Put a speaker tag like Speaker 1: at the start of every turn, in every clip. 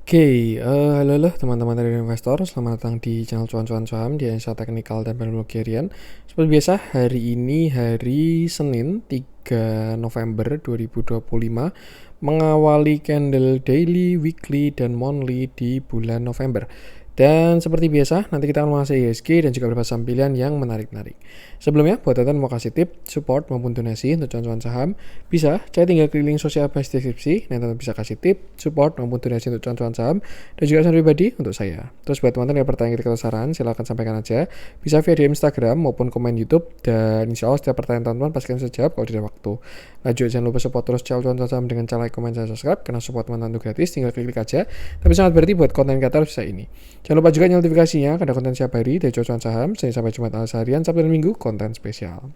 Speaker 1: Halo teman-teman dari investor, selamat datang di channel cuan-cuan saham di Analisa Teknikal dan Teknologi Harian. Seperti biasa, hari ini hari Senin 3 November 2025 mengawali candle daily, weekly, dan monthly di bulan November. Dan seperti biasa, nanti kita akan menguasai IHSG dan juga beberapa saham pilihan yang menarik-menarik. Sebelumnya, buat teman mau kasih tip, support maupun donasi untuk cuan-cuan saham, bisa saya tinggal klik link sosial di deskripsi, dan teman bisa kasih tip, support maupun donasi untuk cuan-cuan saham, dan juga pesan pribadi untuk saya. Terus buat teman-teman yang pertanyaan kritik atau saran, silahkan sampaikan aja, bisa via DM Instagram maupun komen YouTube, dan insya Allah setiap pertanyaan teman-teman pasti akan saya jawab kalau ada waktu. Lanjut, jangan lupa support terus channel cuan-cuan saham dengan cara like, komen, dan subscribe, karena support teman-teman itu gratis, tinggal klik aja, tapi sangat berarti buat konten kreator bisa ini. Jangan lupa juga nyalakan notifikasinya, ada konten setiap hari dari cuan saham, Senin sampai Jumat analisa harian, Sabtu dan Minggu, konten spesial.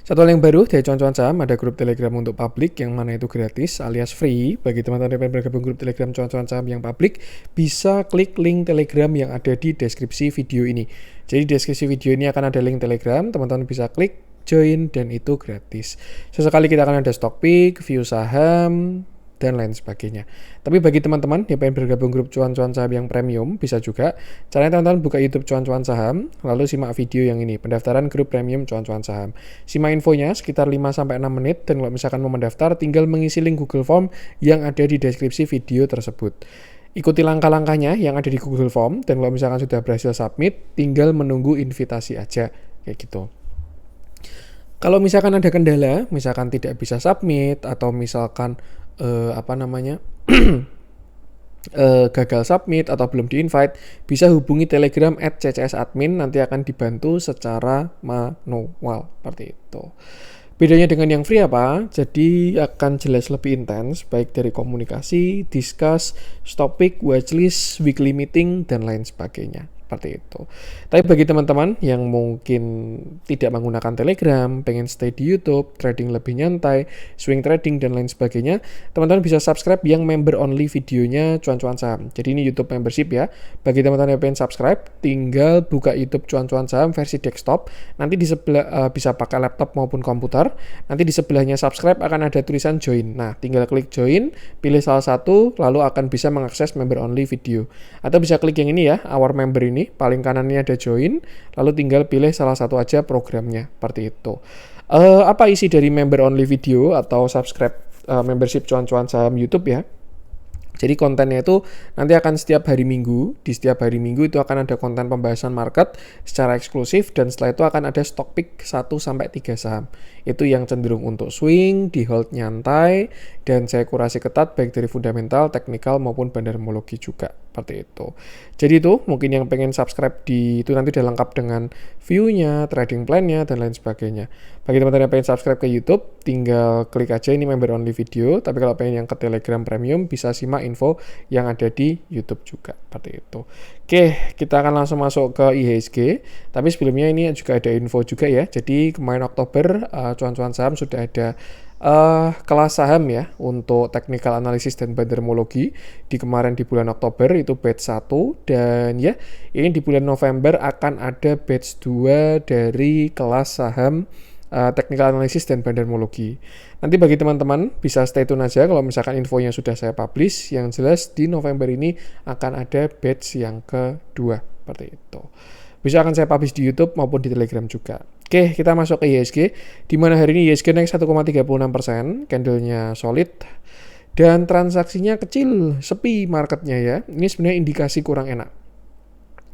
Speaker 1: Satu hal yang baru dari cuan-cuan saham, ada grup Telegram untuk publik yang mana itu gratis alias free. Bagi teman-teman yang bergabung grup Telegram cuan-cuan saham yang publik, bisa klik link Telegram yang ada di deskripsi video ini. Jadi di deskripsi video ini akan ada link Telegram, teman-teman bisa klik join dan itu gratis. Sesekali kita akan ada stock pick, view saham, dan lain sebagainya. Tapi bagi teman-teman yang pengen bergabung grup cuan-cuan saham yang premium, bisa juga. Caranya teman-teman buka YouTube cuan-cuan saham, lalu simak video yang ini, pendaftaran grup premium cuan-cuan saham. Simak infonya sekitar 5-6 menit, dan kalau misalkan mau mendaftar, tinggal mengisi link Google Form yang ada di deskripsi video tersebut. Ikuti langkah-langkahnya yang ada di Google Form, dan kalau misalkan sudah berhasil submit, tinggal menunggu invitasi aja, kayak gitu. Kalau misalkan ada kendala, misalkan tidak bisa submit, atau misalkan gagal submit atau belum di-invite, bisa hubungi Telegram @ccs-admin, nanti akan dibantu secara manual, seperti itu. Bedanya dengan yang free apa? Jadi akan jelas lebih intens, baik dari komunikasi, discuss, topik, watchlist, weekly meeting, dan lain sebagainya. Seperti itu. Tapi bagi teman-teman yang mungkin tidak menggunakan Telegram, pengen stay di YouTube, trading lebih nyantai, swing trading, dan lain sebagainya, teman-teman bisa subscribe yang member only videonya cuan-cuan saham. Jadi ini YouTube membership ya. Bagi teman-teman yang pengen subscribe, tinggal buka YouTube cuan-cuan saham versi desktop. Nanti di sebelah bisa pakai laptop maupun komputer. Nanti di sebelahnya subscribe akan ada tulisan join. Nah, tinggal klik join, pilih salah satu, lalu akan bisa mengakses member only video. Atau bisa klik yang ini ya, our member ini, paling kanannya ada join, lalu tinggal pilih salah satu aja programnya, seperti itu. Apa isi dari member only video atau subscribe membership cuan-cuan saham YouTube ya? Jadi kontennya itu nanti akan setiap hari Minggu, di setiap hari Minggu itu akan ada konten pembahasan market secara eksklusif, dan setelah itu akan ada stock pick 1-3 saham. Itu yang cenderung untuk swing, di hold nyantai, dan saya kurasi ketat baik dari fundamental, teknikal maupun bandarmologi juga, seperti itu. Jadi itu mungkin yang pengen subscribe di itu nanti udah lengkap dengan view-nya, trading plan-nya, dan lain sebagainya. Bagi teman-teman yang pengen subscribe ke YouTube, tinggal klik aja ini member only video, tapi kalau pengen yang ke Telegram Premium, bisa simak info yang ada di YouTube juga, seperti itu. Oke, kita akan langsung masuk ke IHSG, tapi sebelumnya ini juga ada info juga ya. Jadi kemarin Oktober, cuan-cuan saham sudah ada kelas saham ya untuk technical analysis dan bandarmologi di kemarin di bulan Oktober itu batch 1, dan ya ini di bulan November akan ada batch 2 dari kelas saham technical analysis dan bandarmologi. Nanti bagi teman-teman bisa stay tune aja kalau misalkan infonya sudah saya publish. Yang jelas di November ini akan ada batch yang kedua, seperti itu. Bisa akan saya publish di YouTube maupun di Telegram juga. Oke, kita masuk ke IHSG, di mana hari ini IHSG naik 1,36%, candlenya solid, dan transaksinya kecil, sepi marketnya ya. Ini sebenarnya indikasi kurang enak.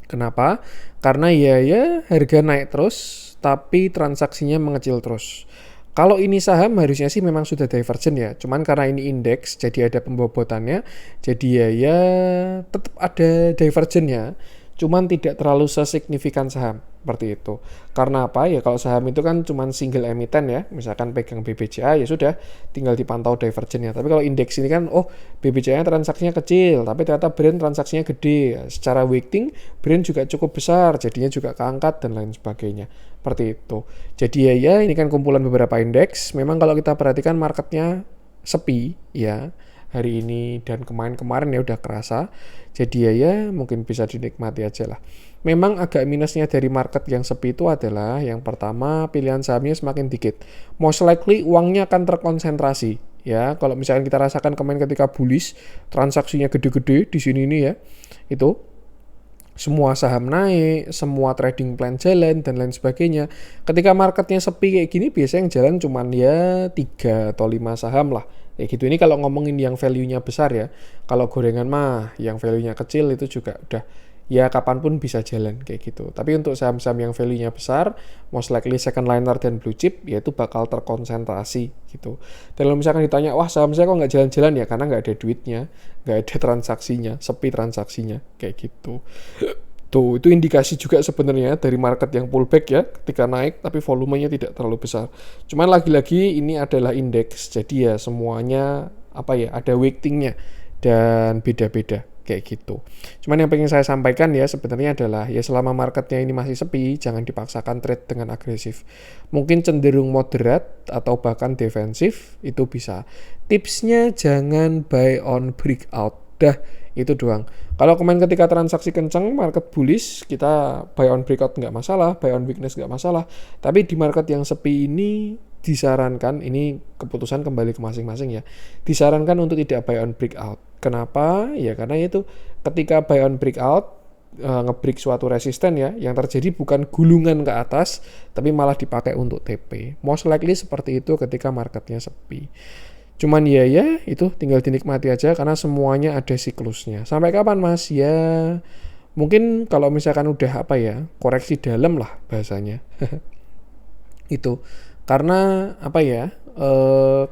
Speaker 1: Kenapa? Karena ya harga naik terus, tapi transaksinya mengecil terus. Kalau ini saham harusnya sih memang sudah divergen ya, cuman karena ini indeks jadi ada pembobotannya, jadi ya tetap ada divergennya, cuman tidak terlalu sesignifikan saham seperti itu. Karena apa ya, kalau saham itu kan cuman single emiten ya, misalkan pegang BBCA ya sudah tinggal dipantau divergennya. Tapi kalau indeks ini kan BBCA transaksinya kecil tapi ternyata brand transaksinya gede, secara weighting brand juga cukup besar, jadinya juga keangkat dan lain sebagainya, seperti itu. Jadi ya ini kan kumpulan beberapa indeks. Memang kalau kita perhatikan marketnya sepi ya hari ini dan kemarin ya udah kerasa. Jadi ya mungkin bisa dinikmati aja lah. Memang agak minusnya dari market yang sepi itu adalah yang pertama, pilihan sahamnya semakin dikit. Most likely uangnya akan terkonsentrasi ya. Kalau misalkan kita rasakan kemarin ketika bullish, transaksinya gede-gede di sini nih ya, itu semua saham naik, semua trading plan jalan dan lain sebagainya. Ketika marketnya sepi kayak gini, biasanya yang jalan cuman ya 3 atau 5 saham lah. Kayak gitu. Ini kalau ngomongin yang value-nya besar ya. Kalau gorengan mah yang value-nya kecil itu juga udah ya kapanpun bisa jalan kayak gitu. Tapi untuk saham-saham yang value-nya besar, most likely second liner dan blue chip, yaitu bakal terkonsentrasi gitu. Dan kalau misalkan ditanya, wah saham saya kok nggak jalan-jalan ya, karena nggak ada duitnya, nggak ada transaksinya, sepi transaksinya kayak gitu. Tuh, itu indikasi juga sebenarnya dari market yang pullback ya, ketika naik tapi volumenya tidak terlalu besar. Cuman lagi-lagi ini adalah indeks, jadi ya semuanya apa ya, ada weightingnya dan beda-beda kayak gitu. Cuman yang pengen saya sampaikan ya sebenarnya adalah ya selama marketnya ini masih sepi, jangan dipaksakan trade dengan agresif. Mungkin cenderung moderat atau bahkan defensif itu bisa. Tipsnya jangan buy on breakout. Dah, itu doang. Kalau kemarin ketika transaksi kenceng, market bullish, kita buy on breakout nggak masalah, buy on weakness nggak masalah. Tapi di market yang sepi ini disarankan, ini keputusan kembali ke masing-masing ya, disarankan untuk tidak buy on breakout. Kenapa? Ya karena itu ketika buy on breakout, nge-break suatu resisten ya, yang terjadi bukan gulungan ke atas, tapi malah dipakai untuk TP. Most likely seperti itu ketika marketnya sepi. Cuman ya itu tinggal dinikmati aja karena semuanya ada siklusnya. Sampai kapan mas? Ya mungkin kalau misalkan udah apa ya, koreksi dalam lah bahasanya. Itu karena apa ya,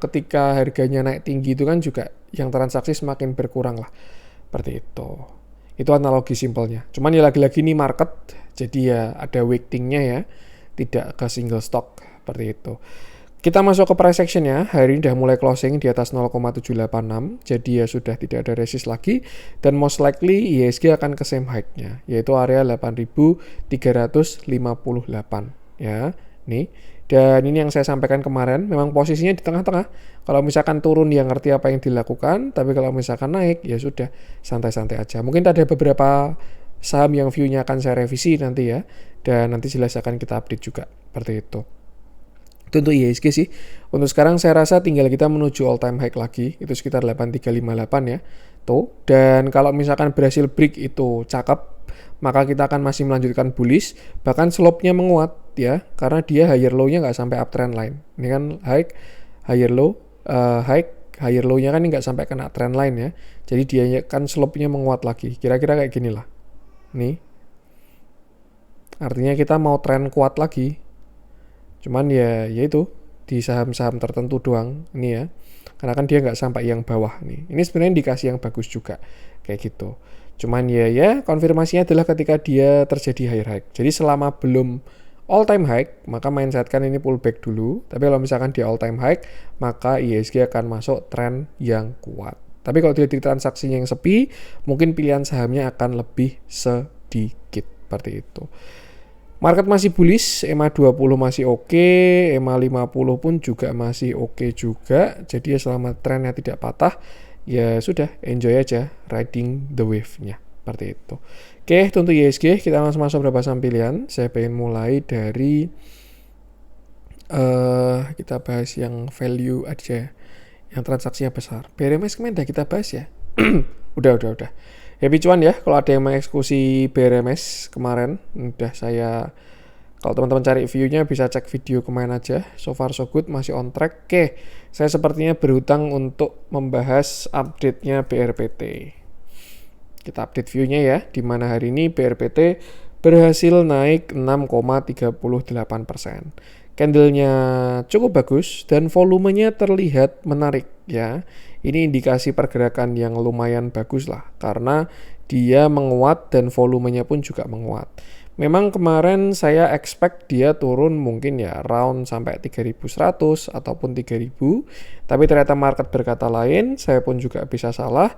Speaker 1: ketika harganya naik tinggi itu kan juga yang transaksi semakin berkurang lah. Seperti itu. Itu analogi simpelnya. Cuman ya lagi-lagi ini market, jadi ya ada weightingnya ya, tidak ke single stock seperti itu. Kita masuk ke price action ya. Hari ini udah mulai closing di atas 0,786. Jadi ya sudah tidak ada resist lagi. Dan most likely IHSG akan ke same height-nya, yaitu area 8.358 ya. Nih. Dan ini yang saya sampaikan kemarin, memang posisinya di tengah-tengah. Kalau misalkan turun ya ngerti apa yang dilakukan, tapi kalau misalkan naik ya sudah santai-santai aja. Mungkin ada beberapa saham yang view-nya akan saya revisi nanti ya. Dan nanti jelas akan kita update juga. Seperti itu. Itu untuk IHSG sih. Untuk sekarang saya rasa tinggal kita menuju all time high lagi. Itu sekitar 8358 ya. Tuh. Dan kalau misalkan berhasil break itu cakep, maka kita akan masih melanjutkan bullish. Bahkan slope-nya menguat ya. Karena dia higher low-nya nggak sampai uptrend line. Ini kan high, higher low, higher low-nya kan nggak sampai kena trend line ya. Jadi dia kan slope-nya menguat lagi. Kira-kira kayak gini lah. Nih. Artinya kita mau trend kuat lagi. Cuman ya itu di saham-saham tertentu doang ini ya, karena kan dia nggak sampai yang bawah nih. Ini sebenarnya indikasi yang bagus juga kayak gitu. Cuman ya konfirmasinya adalah ketika dia terjadi higher high. Jadi selama belum all time high maka mindsetkan ini pullback dulu. Tapi kalau misalkan dia all time high maka IHSG akan masuk tren yang kuat. Tapi kalau dia di transaksinya yang sepi, mungkin pilihan sahamnya akan lebih sedikit seperti itu. Market masih bullish, EMA 20 masih oke, EMA 50 pun juga masih oke juga. Jadi ya selama trennya tidak patah, ya sudah enjoy aja riding the wave-nya. Seperti itu. Oke, untuk IHSG kita langsung masuk beberapa saham pilihan. Saya pengen mulai dari kita bahas yang value aja, yang transaksinya besar. BRMS kemarin udah kita bahas ya. udah. Happy cuan ya, kalau ada yang mengeksekusi BRMS kemarin, udah saya, kalau teman-teman cari view-nya bisa cek video kemarin aja, so far so good, masih on track. Oke, saya sepertinya berhutang untuk membahas update-nya BRPT. Kita update view-nya ya, di mana hari ini BRPT berhasil naik 6,38%. Candle-nya cukup bagus dan volumenya terlihat menarik ya. Ini indikasi pergerakan yang lumayan bagus lah, karena dia menguat dan volumenya pun juga menguat. Memang kemarin saya expect dia turun mungkin ya round sampai 3.100 ataupun 3.000, tapi ternyata market berkata lain, saya pun juga bisa salah.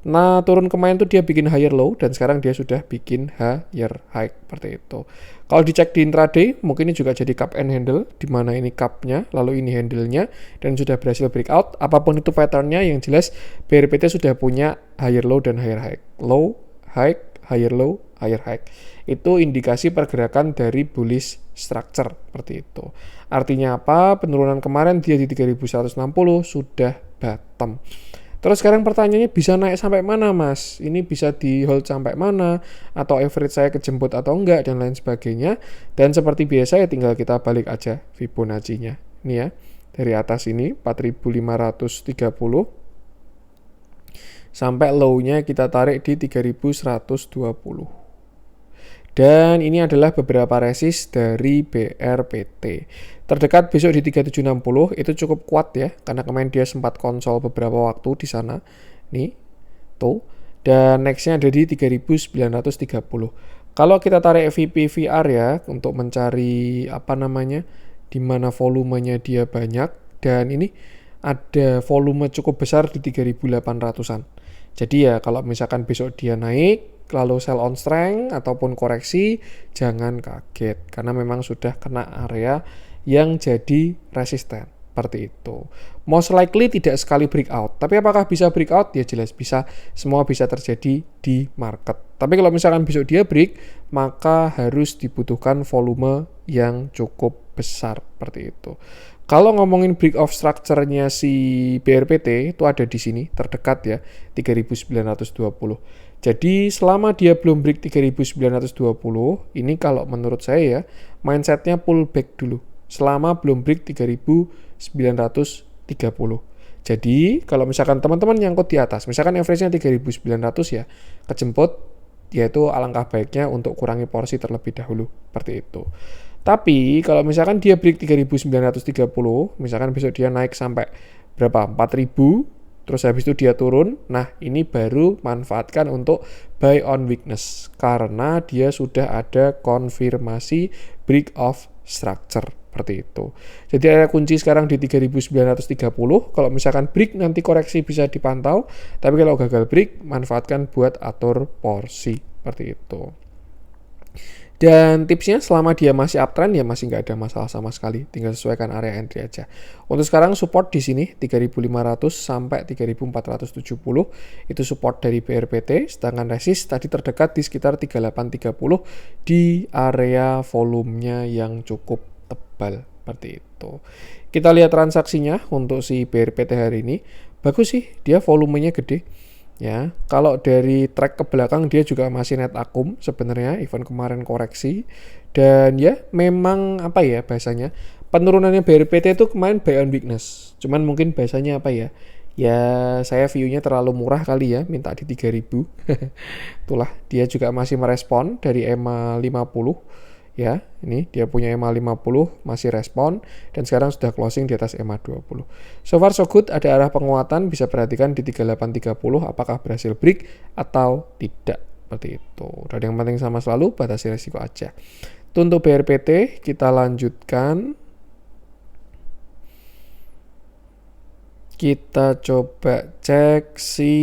Speaker 1: Nah, turun kemarin tuh dia bikin higher low dan sekarang dia sudah bikin higher high seperti itu. Kalau dicek di intraday, mungkin ini juga jadi cup and handle, di mana ini cup-nya, lalu ini handle-nya, dan sudah berhasil breakout. Apapun itu pattern-nya, yang jelas BRPT sudah punya higher low dan higher high. Low, high, higher low, higher high. Itu indikasi pergerakan dari bullish structure seperti itu. Artinya apa? Penurunan kemarin dia di 3160 sudah bottom. Terus sekarang pertanyaannya bisa naik sampai mana mas? Ini bisa di hold sampai mana? Atau average saya kejemput atau enggak? Dan lain sebagainya. Dan seperti biasa ya tinggal kita balik aja Fibonacci-nya. Ini ya, dari atas ini 4530. Sampai low-nya kita tarik di 3120. Dan ini adalah beberapa resist dari BRPT. Terdekat besok di 3760 itu cukup kuat ya, karena kemarin dia sempat konsol beberapa waktu di sana. Nih, tuh. Dan nextnya ada di 3930. Kalau kita tarik VP/VR ya, untuk mencari di mana volumenya dia banyak. Dan ini ada volume cukup besar di 3800-an. Jadi ya kalau misalkan besok dia naik, lalu sell on strength ataupun koreksi, jangan kaget karena memang sudah kena area yang jadi resisten seperti itu. Most likely tidak sekali breakout, tapi apakah bisa breakout? Ya jelas bisa, semua bisa terjadi di market. Tapi kalau misalkan besok dia break, maka harus dibutuhkan volume yang cukup besar seperti itu. Kalau ngomongin break of structure-nya si BRPT itu ada di sini terdekat ya 3920. Jadi selama dia belum break 3920, ini kalau menurut saya ya mindsetnya pullback dulu. Selama belum break 3930. Jadi kalau misalkan teman-teman nyangkut di atas, misalkan average-nya 3900 ya, kejemput, yaitu alangkah baiknya untuk kurangi porsi terlebih dahulu seperti itu. Tapi kalau misalkan dia break 3930, misalkan besok dia naik sampai berapa? 4000, terus habis itu dia turun. Nah, ini baru manfaatkan untuk buy on weakness karena dia sudah ada konfirmasi break of structure seperti itu. Jadi area kunci sekarang di 3930. Kalau misalkan break nanti koreksi bisa dipantau, tapi kalau gagal break manfaatkan buat atur porsi seperti itu. Dan tipsnya selama dia masih uptrend ya masih nggak ada masalah sama sekali, tinggal sesuaikan area entry aja. Untuk sekarang support di sini 3500 sampai 3470 itu support dari BRPT, sedangkan resist tadi terdekat di sekitar 3830 di area volumenya yang cukup tebal seperti itu. Kita lihat transaksinya untuk si BRPT hari ini, bagus sih, dia volumenya gede. Ya, kalau dari track ke belakang dia juga masih net akum sebenarnya, event kemarin koreksi. Dan ya memang bahasanya penurunannya BRPT itu kemarin buy on weakness. Cuman mungkin bahasanya ya saya view-nya terlalu murah kali ya, minta di 3000. Itulah, dia juga masih merespon dari EMA 50. Ya, ini dia punya EMA 50 masih respon dan sekarang sudah closing di atas EMA 20. So far so good, ada arah penguatan, bisa perhatikan di 3830 apakah berhasil break atau tidak seperti itu. Dan yang penting sama selalu batasi resiko aja. Itu untuk BRPT, kita lanjutkan. Kita coba cek si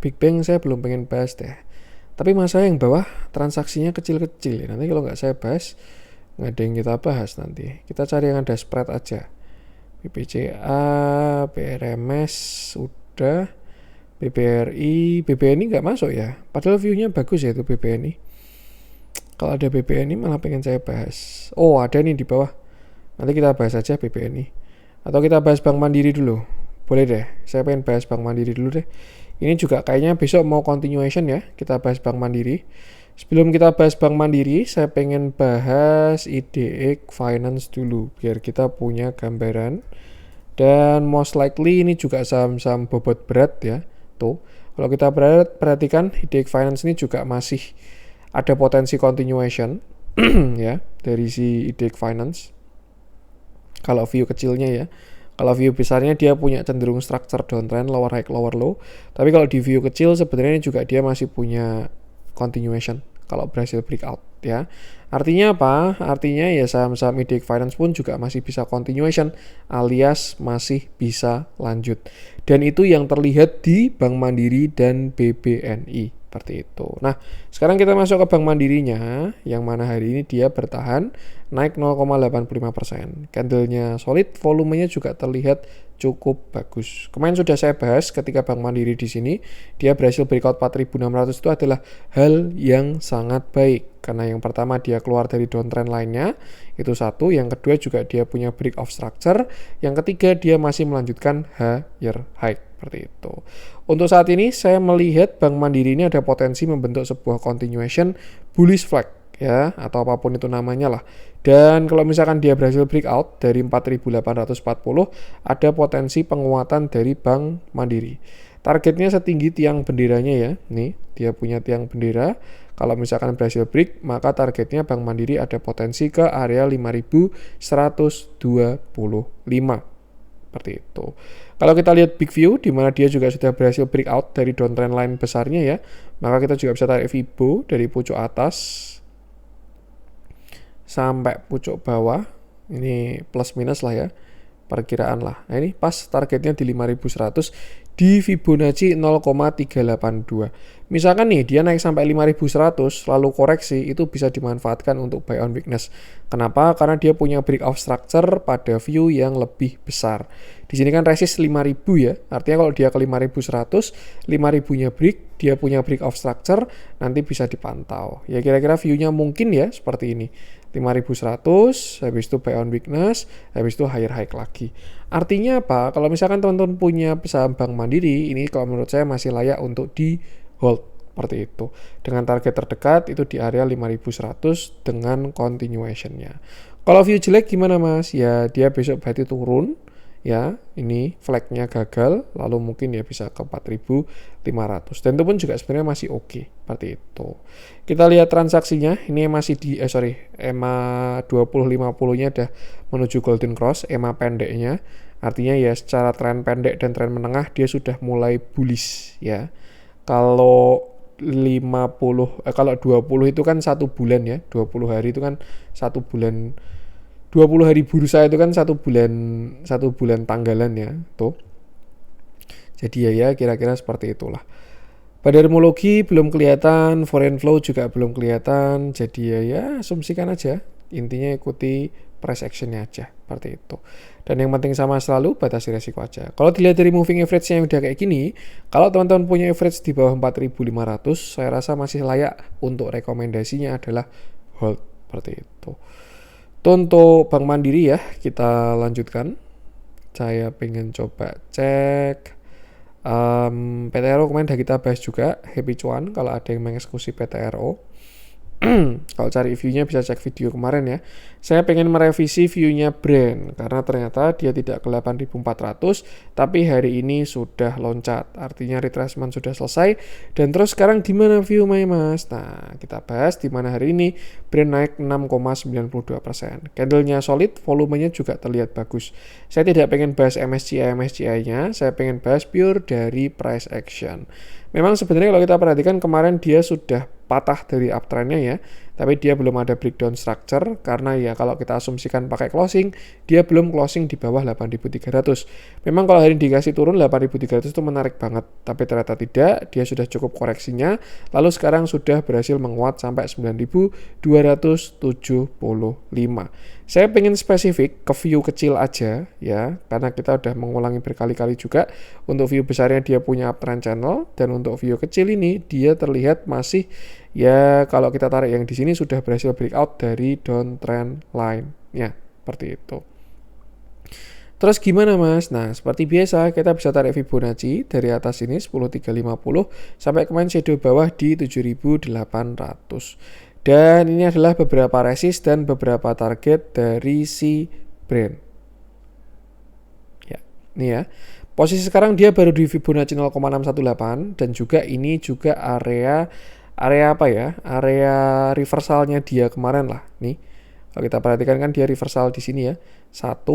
Speaker 1: Big Bang, saya belum pengen bahas deh. Tapi masalah yang bawah transaksinya kecil-kecil ya. Nanti kalau nggak saya bahas, nggak ada yang kita bahas nanti. Kita cari yang ada spread aja. BPCA, BRMS, udah. BBRI, BBNI nggak masuk ya. Padahal view-nya bagus ya itu BBNI. Kalau ada BBNI malah pengen saya bahas. Oh ada nih di bawah. Nanti kita bahas aja BBNI. Atau kita bahas Bank Mandiri dulu. Boleh deh, saya pengen bahas Bank Mandiri dulu deh. Ini juga kayaknya besok mau continuation ya, kita bahas Bank Mandiri. Sebelum kita bahas Bank Mandiri, saya pengen bahas IDX Finance dulu, biar kita punya gambaran. Dan most likely ini juga saham-saham bobot berat ya. Tuh, kalau kita perhatikan IDX Finance ini juga masih ada potensi continuation ya, dari si IDX Finance. Kalau view kecilnya ya. Kalau view besarnya dia punya cenderung structure downtrend, lower high, lower low. Tapi kalau di view kecil sebenarnya juga dia masih punya continuation kalau berhasil breakout ya. Artinya apa? Artinya ya saham-saham IDX Finance pun juga masih bisa continuation alias masih bisa lanjut. Dan itu yang terlihat di Bank Mandiri dan BBNI. Seperti itu. Nah, sekarang kita masuk ke Bank Mandirinya, yang mana hari ini dia bertahan naik 0,85%. Candlenya solid, volumenya juga terlihat cukup bagus. Kemarin sudah saya bahas ketika Bank Mandiri di sini, dia berhasil breakout 4.600 itu adalah hal yang sangat baik. Karena yang pertama dia keluar dari downtrend lainnya, itu satu. Yang kedua juga dia punya break of structure. Yang ketiga dia masih melanjutkan higher high. Seperti itu. Untuk saat ini saya melihat Bank Mandiri ini ada potensi membentuk sebuah continuation bullish flag ya, atau apapun itu namanya lah. Dan kalau misalkan dia berhasil breakout dari 4.840, ada potensi penguatan dari Bank Mandiri. Targetnya setinggi tiang benderanya ya. Nih, dia punya tiang bendera. Kalau misalkan berhasil break, maka targetnya Bank Mandiri ada potensi ke area 5.125. Seperti itu. Kalau kita lihat big view, di mana dia juga sudah berhasil breakout dari downtrend line besarnya ya, maka kita juga bisa tarik Fibo dari pucuk atas sampai pucuk bawah. Ini plus minus lah ya, perkiraan lah. Nah ini pas targetnya di 5.100 di Fibonacci 0,382. Misalkan nih dia naik sampai 5.100 lalu koreksi, itu bisa dimanfaatkan untuk buy on weakness. Kenapa? Karena dia punya breakout structure pada view yang lebih besar. Di sini kan resist 5.000 ya. Artinya kalau dia ke 5.100, 5.000-nya break, dia punya breakout structure, nanti bisa dipantau. Ya kira-kira view-nya mungkin ya seperti ini. 5.100, habis itu buy on weakness, habis itu higher high lagi. Artinya apa? Kalau misalkan teman-teman punya saham Bank Mandiri, ini kalau menurut saya masih layak untuk di hold seperti itu. Dengan target terdekat itu di area 5.100 dengan continuation-nya. Kalau view jelek gimana Mas? Ya dia besok berarti turun. Ya, ini flagnya gagal, lalu mungkin ya bisa ke 4.500. Dan itu pun juga sebenarnya masih oke, seperti itu. Kita lihat transaksinya, ini masih di EMA 2050-nya udah menuju golden cross, EMA pendeknya. Artinya ya secara tren pendek dan tren menengah dia sudah mulai bullish ya. Kalau 20 itu kan 1 bulan ya, 20 hari itu kan 1 bulan. 20 hari bursa itu kan 1 bulan tanggalan ya tuh. Jadi ya kira-kira seperti itulah. Pada dermologi belum kelihatan, foreign flow juga belum kelihatan. Jadi ya asumsikan aja. Intinya ikuti price actionnya aja seperti itu. Dan yang penting sama selalu batasi resiko aja. Kalau dilihat dari moving average-nya yang udah kayak gini, kalau teman-teman punya average di bawah 4.500, saya rasa masih layak untuk rekomendasinya adalah hold seperti itu. Untuk Bank Mandiri ya, kita lanjutkan. Saya pengen coba cek PTRO kemarin udah kita bahas juga, Happy Cuan kalau ada yang mengeksekusi PTRO. Kalau cari view-nya bisa cek video kemarin ya. Saya pengen merevisi view-nya brand karena ternyata dia tidak ke 8.400 tapi hari ini sudah loncat. Artinya retracement sudah selesai. Dan terus sekarang gimana view Mas? Nah, kita bahas di mana hari ini brand naik 6,92%. Candle-nya solid, volumenya juga terlihat bagus. Saya tidak pengen bahas MSCI-nya, saya pengen bahas pure dari price action. Memang sebenarnya kalau kita perhatikan kemarin dia sudah patah dari uptrendnya ya, tapi dia belum ada breakdown structure karena ya kalau kita asumsikan pakai closing, dia belum closing di bawah 8.300. Memang kalau hari ini dikasih turun 8.300 itu menarik banget, tapi ternyata tidak, dia sudah cukup koreksinya, lalu sekarang sudah berhasil menguat sampai 9.275. Saya pengen spesifik ke view kecil aja ya, karena kita udah mengulangi berkali-kali juga. Untuk view besarnya dia punya uptrend channel, dan untuk view kecil ini dia terlihat masih ya kalau kita tarik yang di sini sudah berhasil breakout dari downtrend line-nya seperti itu. Terus gimana Mas? Nah seperti biasa kita bisa tarik Fibonacci dari atas ini 10.350 sampai kemarin shadow bawah di 7.800. Dan ini adalah beberapa resist dan beberapa target dari si brand. Ya, ini ya. Posisi sekarang dia baru di Fibonacci 0,618 dan juga ini juga area apa ya? Area reversalnya dia kemarin lah. Nih. Kalau kita perhatikan kan dia reversal di sini ya. 1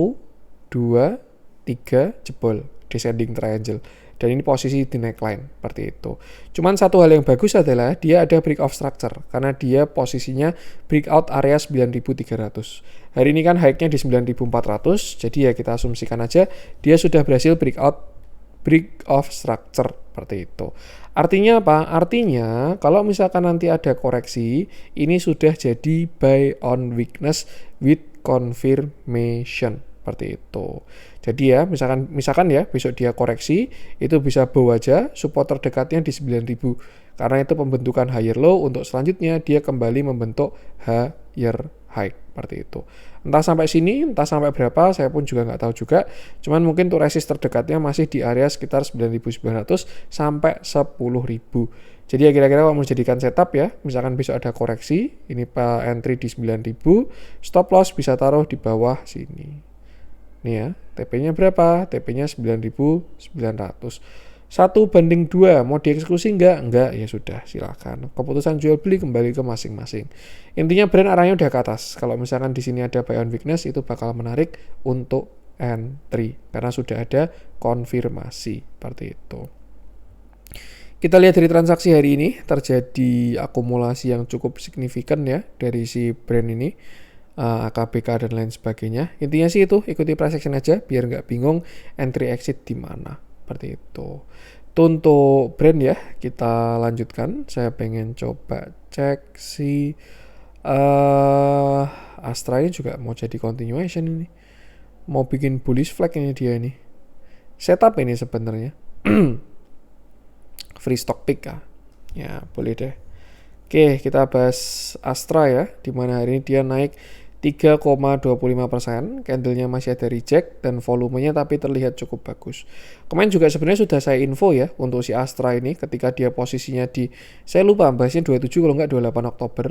Speaker 1: 2 3 jebol descending triangle. Dan ini posisi di neckline seperti itu. Cuman satu hal yang bagus adalah dia ada breakout structure karena dia posisinya breakout area 9.300. Hari ini kan high-nya di 9.400, jadi ya kita asumsikan aja dia sudah berhasil breakout structure seperti itu. Artinya apa? Artinya kalau misalkan nanti ada koreksi, ini sudah jadi buy on weakness with confirmation seperti itu. Jadi ya, misalkan ya besok dia koreksi, itu bisa bow aja, support terdekatnya di 9.000. Karena itu pembentukan higher low, untuk selanjutnya dia kembali membentuk higher high seperti itu. Entah sampai sini, entah sampai berapa, saya pun juga nggak tahu juga. Cuman mungkin tuh resist terdekatnya masih di area sekitar 9.900 sampai 10.000. Jadi ya kira-kira kalau mau dijadikan setup ya, misalkan besok ada koreksi, ini Pak entry di 9.000, stop loss bisa taruh di bawah sini. Nih ya, TP-nya berapa? TP-nya 9.900. 1:2, mau dieksekusi enggak ya sudah, silakan. Keputusan jual beli kembali ke masing-masing. Intinya brand arahnya udah ke atas. Kalau misalkan di sini ada buy on weakness, itu bakal menarik untuk entry karena sudah ada konfirmasi seperti itu. Kita lihat dari transaksi hari ini, terjadi akumulasi yang cukup signifikan ya dari si brand ini, AKBK dan lain sebagainya. Intinya sih itu, ikuti price action aja biar nggak bingung entry exit di mana. Seperti itu. Itu untuk brand ya, kita lanjutkan. Saya pengen coba cek si Astra ini juga mau jadi continuation ini. Mau bikin bullish flag ini dia ini. Setup ini sebenarnya. Free stock pick ya boleh deh. Oke, kita bahas Astra ya, dimana hari ini dia naik 3,25%, candlenya masih ada reject dan volumenya tapi terlihat cukup bagus. Kemarin juga sebenarnya sudah saya info ya untuk si Astra ini ketika dia posisinya di, saya lupa bahasnya 27 kalau nggak 28 Oktober.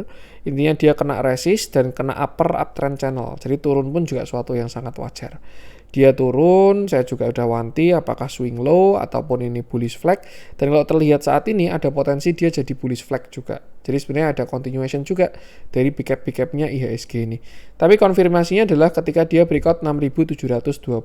Speaker 1: Intinya dia kena resist dan kena uptrend channel, jadi turun pun juga suatu yang sangat wajar. Dia turun, saya juga udah wanti apakah swing low ataupun ini bullish flag. Dan kalau terlihat saat ini ada potensi dia jadi bullish flag juga. Jadi sebenarnya ada continuation juga dari big cap-nya IHSG ini. Tapi konfirmasinya adalah ketika dia breakout 6.725.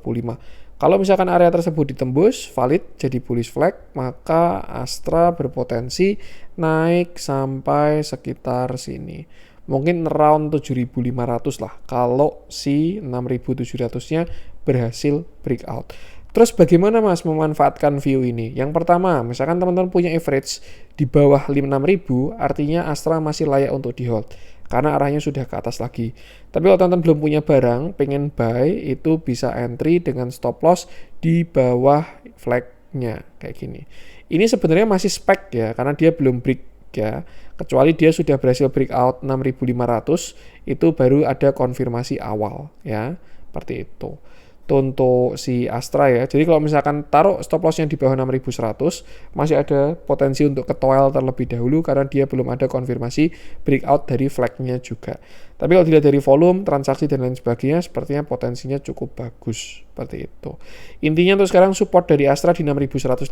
Speaker 1: Kalau misalkan area tersebut ditembus, valid jadi bullish flag, maka Astra berpotensi naik sampai sekitar sini. Mungkin around 7.500 lah kalau si 6.700-nya berhasil breakout. Terus bagaimana Mas memanfaatkan view ini? Yang pertama, misalkan teman-teman punya average di bawah 6.000, artinya Astra masih layak untuk di hold karena arahnya sudah ke atas lagi. Tapi kalau teman-teman belum punya barang, pengen buy, itu bisa entry dengan stop loss di bawah flagnya kayak gini. Ini sebenarnya masih spek ya, karena dia belum break ya. Kecuali dia sudah berhasil breakout 6.500, itu baru ada konfirmasi awal ya, seperti itu. Untuk si Astra ya. Jadi kalau misalkan taruh stop lossnya di bawah 6.100, masih ada potensi untuk ketoel terlebih dahulu karena dia belum ada konfirmasi breakout dari flagnya juga. Tapi kalau dilihat dari volume, transaksi dan lain sebagainya, sepertinya potensinya cukup bagus seperti itu. Intinya untuk sekarang support dari Astra di 6.150.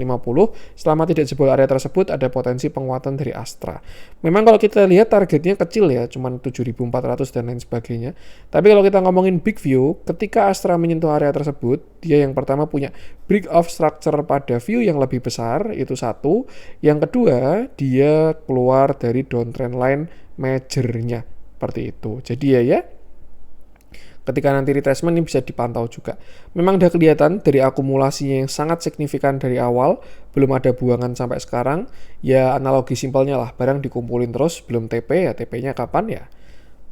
Speaker 1: Selama tidak jebol area tersebut, ada potensi penguatan dari Astra. Memang kalau kita lihat targetnya kecil ya, cuma 7.400 dan lain sebagainya. Tapi kalau kita ngomongin big view, ketika Astra menyentuh area tersebut, dia yang pertama punya break off structure pada view yang lebih besar, itu satu. Yang kedua, dia keluar dari downtrend line majornya, seperti itu. Jadi ya, ketika nanti retracement ini bisa dipantau juga. Memang udah kelihatan dari akumulasinya yang sangat signifikan dari awal, belum ada buangan sampai sekarang. Ya analogi simpelnya lah, barang dikumpulin terus, belum TP ya, TP-nya kapan ya?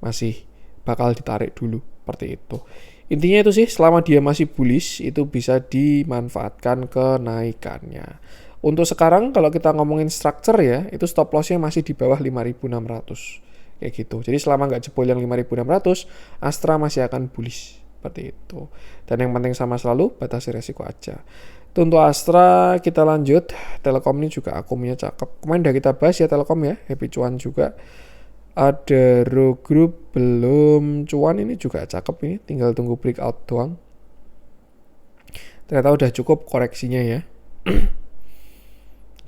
Speaker 1: Masih bakal ditarik dulu, seperti itu. Intinya itu sih, selama dia masih bullish, itu bisa dimanfaatkan kenaikannya. Untuk sekarang, kalau kita ngomongin structure ya, itu stop loss-nya masih di bawah 5.600. Kayak gitu. Jadi selama nggak jebol yang 5.600, Astra masih akan bullish. Seperti itu. Dan yang penting sama selalu, batasi resiko aja. Itu untuk Astra, kita lanjut. Telkom ini juga akumnya cakep. Kemarin udah kita bahas ya Telkom ya, happy cuan juga. Ada Row Group belum cuan, ini juga cakep ini, tinggal tunggu breakout doang. Ternyata udah cukup koreksinya ya.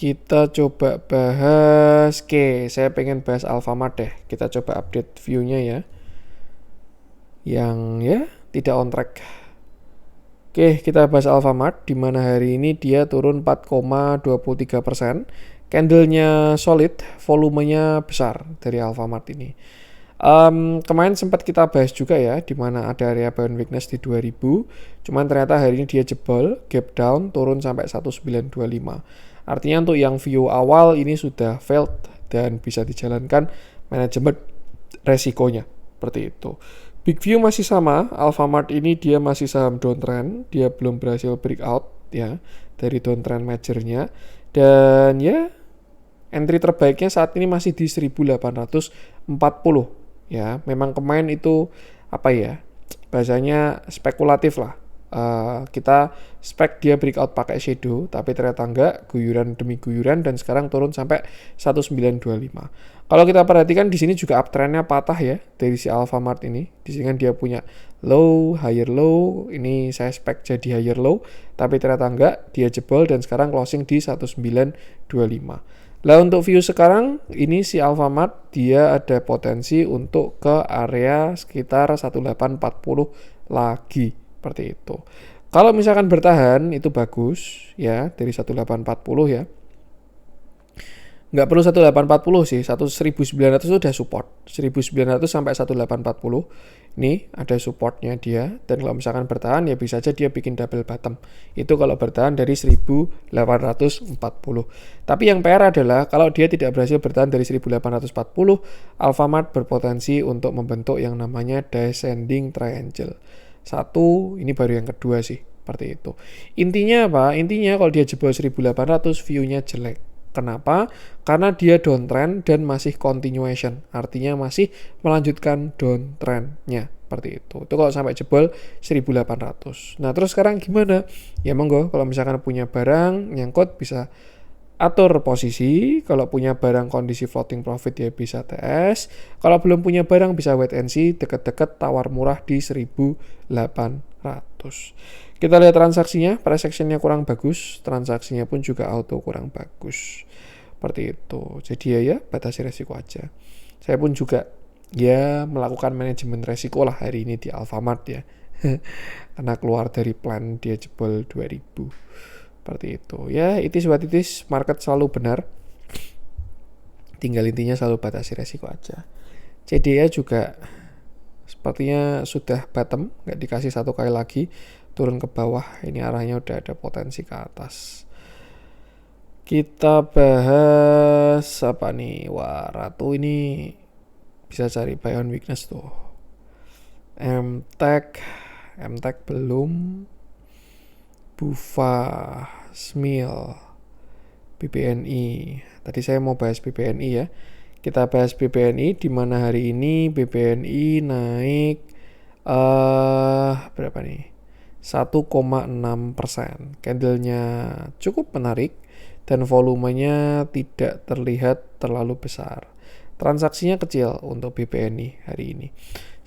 Speaker 1: Kita coba bahas, saya pengen bahas Alfamart deh. Kita coba update view-nya ya. Yang ya tidak on track. Kita bahas Alfamart, di mana hari ini dia turun 4,23%. Candle-nya solid, volumenya besar dari Alfamart ini. Kemarin sempat kita bahas juga ya, di mana ada area buy on weakness di 2000. Cuman ternyata hari ini dia jebol, gap down, turun sampai 1925. Artinya untuk yang view awal ini sudah failed dan bisa dijalankan manajemen resikonya. Seperti itu. Big View masih sama, Alfamart ini dia masih saham downtrend, dia belum berhasil breakout ya dari downtrend majornya, dan ya entry terbaiknya saat ini masih di 1840 ya. Memang kemarin itu apa ya, bahasanya spekulatif lah. Kita spek dia breakout pakai shadow, tapi ternyata enggak, guyuran demi guyuran, dan sekarang turun sampai 1925. Kalau kita perhatikan di sini juga uptrendnya patah ya dari si Alfamart ini. Di sini kan dia punya low, higher low. Ini saya spek jadi higher low, tapi ternyata enggak, dia jebol dan sekarang closing di 1925. Lah untuk view sekarang ini si Alfamart dia ada potensi untuk ke area sekitar 1840 lagi seperti itu. Kalau misalkan bertahan itu bagus ya dari 1840 ya. Nggak perlu 1840 sih, 1900 itu udah support. 1900 sampai 1840 ini ada supportnya dia, dan kalau misalkan bertahan ya bisa aja dia bikin double bottom. Itu kalau bertahan dari 1840. Tapi yang PR adalah kalau dia tidak berhasil bertahan dari 1840, Alfamart berpotensi untuk membentuk yang namanya descending triangle. Satu, ini baru yang kedua sih, seperti itu. Intinya apa? Intinya kalau dia jebol 1800 view-nya jelek. Kenapa? Karena dia downtrend dan masih continuation, artinya masih melanjutkan downtrendnya seperti itu. Itu kalau sampai jebol 1800. Nah terus sekarang gimana? Ya monggo, kalau misalkan punya barang nyangkut bisa atur posisi. Kalau punya barang kondisi floating profit ya bisa TS. Kalau belum punya barang bisa wait and see, deket-deket tawar murah di 1800. Kita lihat transaksinya, price actionnya kurang bagus, transaksinya pun juga auto kurang bagus. Seperti itu. Jadi ya batasi resiko aja. Saya pun juga ya melakukan manajemen resiko lah hari ini di Alfamart ya. Karena keluar dari plan dia jebol 2000. Seperti itu. Ya, it is what it is, market selalu benar. Tinggal intinya selalu batasi resiko aja. CDA juga sepertinya sudah bottom, nggak dikasih satu kali lagi turun ke bawah. Ini arahnya udah ada potensi ke atas. Kita bahas apa nih? Wah, Ratu ini bisa cari buy on weakness tuh. MTech belum. Bufa, Smil, BBNI. Tadi saya mau bahas BBNI ya. Kita bahas BBNI di mana hari ini BBNI naik berapa nih? 1,6%. Candlenya cukup menarik dan volumenya tidak terlihat terlalu besar. Transaksinya kecil untuk BBNI hari ini.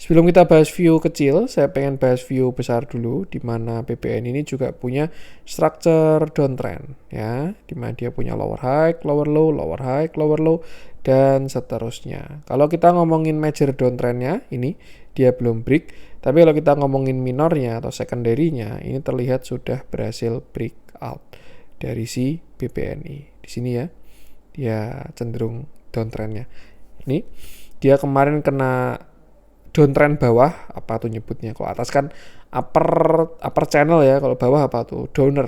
Speaker 1: Sebelum kita bahas view kecil, saya pengen bahas view besar dulu, di mana BBNI ini juga punya structure downtrend, ya, di mana dia punya lower high, lower low, lower high, lower low, dan seterusnya. Kalau kita ngomongin major downtrendnya, ini dia belum break, tapi kalau kita ngomongin minornya atau secondary-nya, ini terlihat sudah berhasil breakout dari si BBNI. Di sini ya, dia cenderung downtrendnya. Ini dia kemarin kena downtrend bawah, apa tuh nyebutnya? Kalau atas kan upper channel ya, kalau bawah apa tuh? Downer.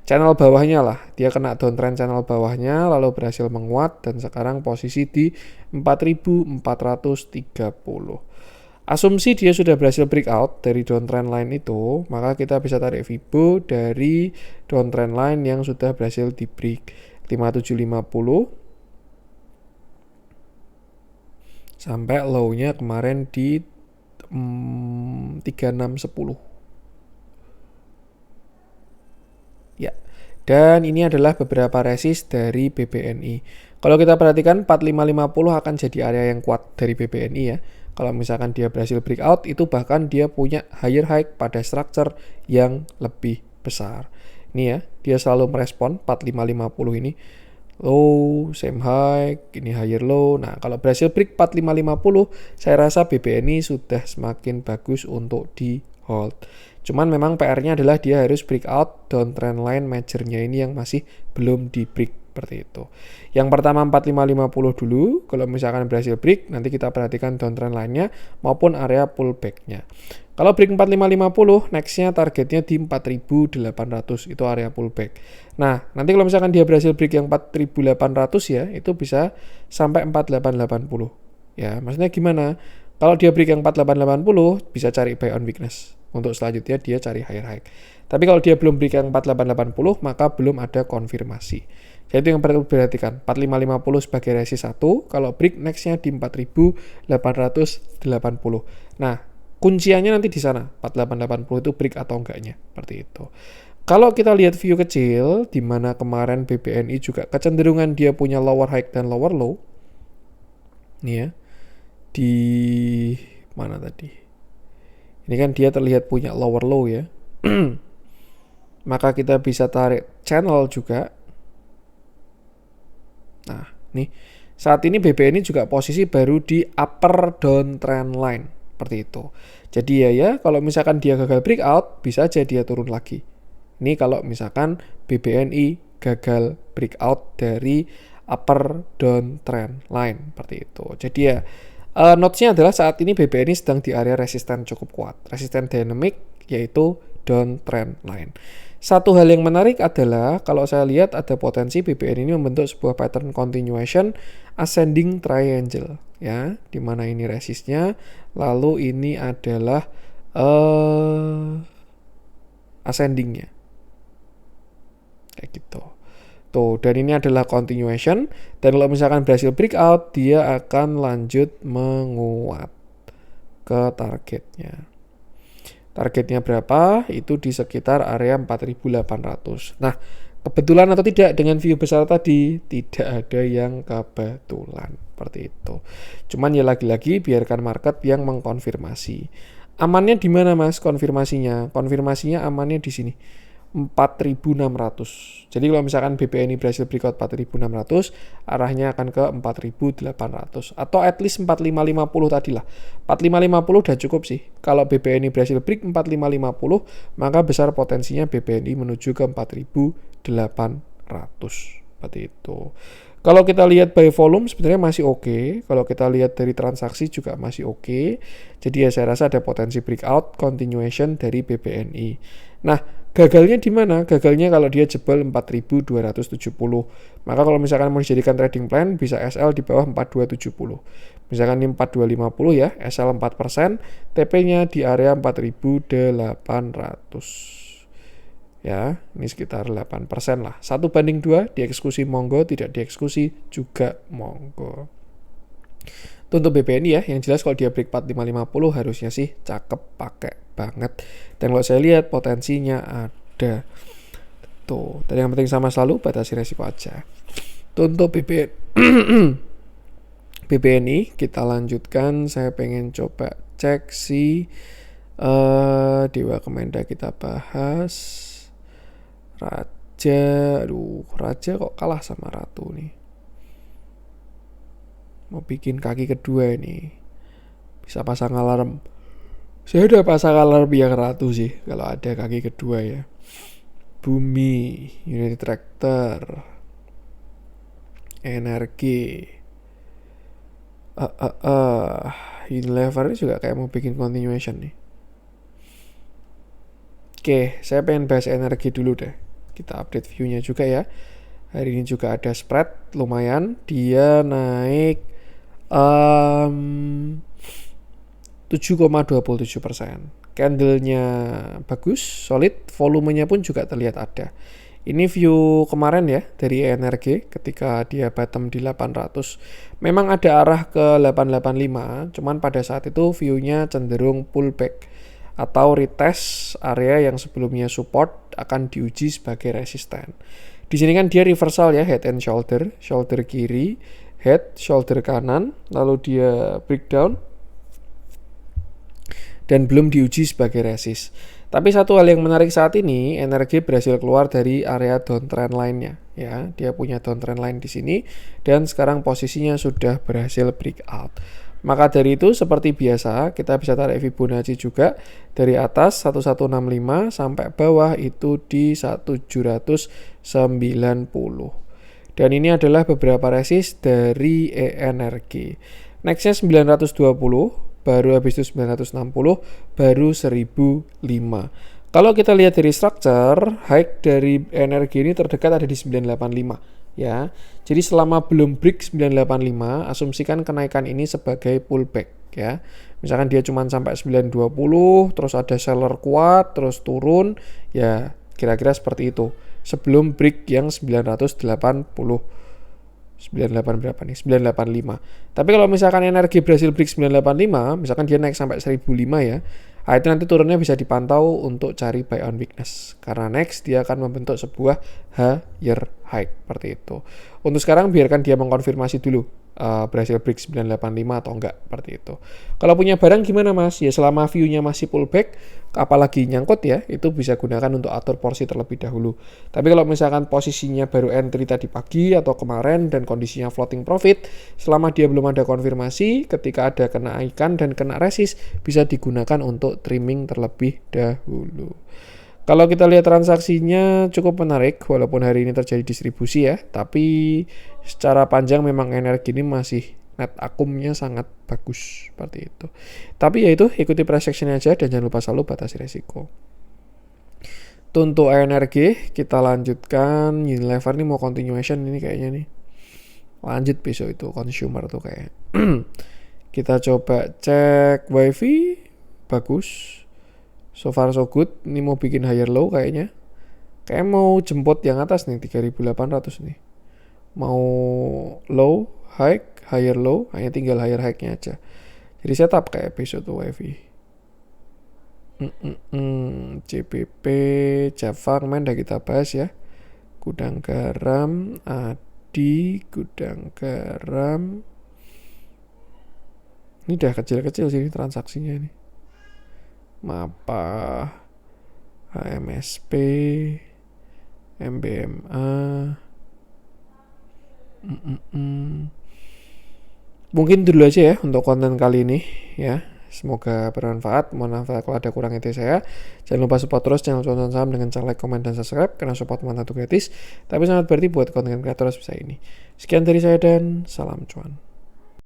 Speaker 1: Channel bawahnya lah, dia kena downtrend channel bawahnya, lalu berhasil menguat dan sekarang posisi di 4.430. Asumsi dia sudah berhasil breakout dari downtrend line itu, maka kita bisa tarik Fibo dari downtrend line yang sudah berhasil di break 5750 sampai low-nya kemarin di 3610. Ya. Dan ini adalah beberapa resist dari BBNI. Kalau kita perhatikan 4550 akan jadi area yang kuat dari BBNI ya. Kalau misalkan dia berhasil breakout, itu bahkan dia punya higher high pada structure yang lebih besar. Ini ya, dia selalu merespon 4550 ini. Low, same high, ini higher low. Nah, kalau berhasil break 4550, saya rasa BBNI sudah semakin bagus untuk di hold. Cuman memang PR-nya adalah dia harus breakout downtrend line majornya ini yang masih belum di break seperti itu. Yang pertama 4550 dulu, kalau misalkan berhasil break, nanti kita perhatikan downtrend line-nya maupun area pullback-nya. Kalau break 4550, next-nya targetnya di 4800, itu area pullback. Nah, nanti kalau misalkan dia berhasil break yang 4800 ya, itu bisa sampai 4880. Ya, maksudnya gimana? Kalau dia break yang 4880 bisa cari buy on weakness. Untuk selanjutnya dia cari higher high. Tapi kalau dia belum break yang 4880 maka belum ada konfirmasi. Jadi itu yang perlu diperhatikan. 4550 sebagai resist 1, kalau break nextnya di 4880. Nah, kunciannya nanti di sana. 4880 itu break atau enggaknya. Seperti itu. Kalau kita lihat view kecil, di mana kemarin BBNI juga kecenderungan dia punya lower high dan lower low. Nih ya. Di mana tadi? Ini kan dia terlihat punya lower low ya. Maka kita bisa tarik channel juga. Nah, nih. Saat ini BBNI juga posisi baru di upper downtrend line. Seperti itu. Jadi ya, kalau misalkan dia gagal breakout, bisa aja dia turun lagi. Ini kalau misalkan BBNI gagal breakout dari upper downtrend line. Seperti itu. Jadi ya, notes-nya adalah saat ini BBNI sedang di area resisten cukup kuat. Resisten dynamic yaitu downtrend line. Satu hal yang menarik adalah kalau saya lihat ada potensi BBNI ini membentuk sebuah pattern continuation ascending triangle ya, di mana ini resistnya, lalu ini adalah ascendingnya. Kayak gitu. Tuh, dan ini adalah continuation. Dan kalau misalkan berhasil breakout, dia akan lanjut menguat ke targetnya. Targetnya berapa? Itu di sekitar area 4.800. Nah, kebetulan atau tidak dengan view besar tadi, tidak ada yang kebetulan. Seperti itu. Cuman ya lagi-lagi biarkan market yang mengkonfirmasi. Amannya di mana Mas konfirmasinya? Konfirmasinya amannya di sini. 4.600. Jadi kalau misalkan BBNI berhasil breakout 4.600, arahnya akan ke 4.800 atau at least 4.550 tadi lah. 4.550 udah cukup sih. Kalau BBNI berhasil break 4.550, maka besar potensinya BBNI menuju ke 4.800. Seperti itu. Kalau kita lihat by volume sebenarnya masih oke. Kalau kita lihat dari transaksi juga masih oke. Jadi ya saya rasa ada potensi breakout continuation dari BBNI. Nah, gagalnya di mana? Gagalnya kalau dia jebol 4.270. Maka kalau misalkan mau dijadikan trading plan bisa SL di bawah 4.270. Misalkan ini 4.250 ya, SL 4%, TP-nya di area 4.800. Ya, ini sekitar 8% lah. 1/2 dieksekusi monggo, tidak dieksekusi juga monggo. Itu untuk BBNI ya, yang jelas kalau dia break 4550 harusnya sih cakep pakai banget. Dan kalau saya lihat potensinya ada. Tuh, dan yang penting sama selalu batasi resiko aja. Itu untuk BBNI kita lanjutkan. Saya pengen coba cek si Dewa Kemenda kita bahas. Raja, Raja kok kalah sama Ratu nih. Mau bikin kaki kedua ini. Bisa pasang alarm. Saya udah pasang alarm yang Ratu sih kalau ada kaki kedua ya. Bumi, Unity Tractor, energi. Unilever ini juga kayak mau bikin continuation nih. Oke, saya pengen bahas energi dulu deh. Kita update view-nya juga ya. Hari ini juga ada spread lumayan. Dia naik 7,27%. Candle-nya bagus, solid. Volumenya pun juga terlihat ada. Ini view kemarin ya dari ENRG ketika dia bottom di 800. Memang ada arah ke 885, cuman pada saat itu view-nya cenderung pullback atau retest area yang sebelumnya support akan diuji sebagai resisten. Di sini kan dia reversal ya, head and shoulder, shoulder kiri, head, shoulder kanan, lalu dia breakdown dan belum diuji sebagai resist. Tapi satu hal yang menarik saat ini, energi berhasil keluar dari area downtrend line-nya ya. Dia punya downtrend line di sini dan sekarang posisinya sudah berhasil breakout. Maka dari itu seperti biasa kita bisa tarik Fibonacci juga dari atas 1165 sampai bawah itu di 1790. Dan ini adalah beberapa resist dari ENRG. Nextnya 920, baru habis itu 960, baru 1005. Kalau kita lihat dari structure, high dari energi ini terdekat ada di 985. ya. Jadi selama belum break 985, asumsikan kenaikan ini sebagai pullback ya. Misalkan dia cuma sampai 920, terus ada seller kuat, terus turun, ya kira-kira seperti itu. Sebelum break yang 980. 98 berapa nih? 985. Tapi kalau misalkan energi berhasil break 985, misalkan dia naik sampai 1005 ya. Nah, itu nanti turunnya bisa dipantau untuk cari buy on weakness. Karena next dia akan membentuk sebuah higher high seperti itu. Untuk sekarang biarkan dia mengkonfirmasi dulu berhasil break 985 atau enggak seperti itu. Kalau punya barang gimana Mas? Ya selama view-nya masih pullback, apalagi nyangkut ya, itu bisa gunakan untuk atur porsi terlebih dahulu. Tapi kalau misalkan posisinya baru entry tadi pagi atau kemarin dan kondisinya floating profit, selama dia belum ada konfirmasi, ketika ada kenaikan dan kena resist, bisa digunakan untuk trimming terlebih dahulu. Kalau kita lihat transaksinya cukup menarik, walaupun hari ini terjadi distribusi ya, tapi secara panjang memang energi ini masih net akumnya sangat bagus seperti itu. Tapi ya itu, ikuti price action aja dan jangan lupa selalu batasi resiko. Untuk energi kita lanjutkan. Unilever ini mau continuation ini kayaknya nih. Lanjut besok itu consumer tuh kayak. Kita coba cek wifi, bagus. So far so good. Ini mau bikin higher low kayaknya. Kayak mau jemput yang atas nih 3.800 nih. Mau low, high, higher low, hanya tinggal higher high-nya aja. Jadi setup kayak besok tuh wifi. CPP, Java kemarin udah kita bahas ya. Gudang garam, Adi, gudang garam. Ini udah kecil-kecil sih transaksinya ini. Mapa, HMSP, MBMA. Mungkin dulu aja ya untuk konten kali ini ya. Semoga bermanfaat. Mohon maaf kalau ada kurang itu saya. Jangan lupa support terus channel Cuan Saham dengan cara like, komen, dan subscribe karena support manfaat gratis. Tapi sangat berarti buat konten kreator sebesar ini. Sekian dari saya dan salam cuan.